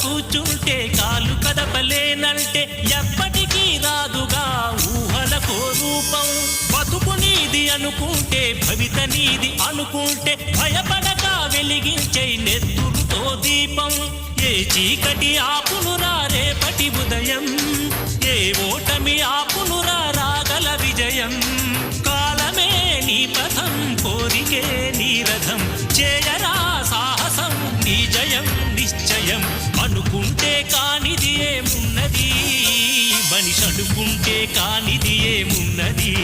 కూర్చుంటే కాలు కదపలేనంటే ఎప్పటికీ రాదుగా ఊహలకో రూపం. బతుకు నీది అనుకుంటే భవిత నీది అనుకుంటే భయపడక వెలిగించే నెత్తురుతో దీపం. ఏ చీకటి ఆపునురా రేపటి ఉదయం, ఏ ఓటమి ఆపునురా రాగల విజయం. కాలమే నీ పథం, కోరికే నీ రథం, చేయరా సాహసం నీ జయం నిశ్చయం. అనుకుంటే కానిది ఏమున్నది, మనిషి అనుకుంటే కానిది ఏమున్నది.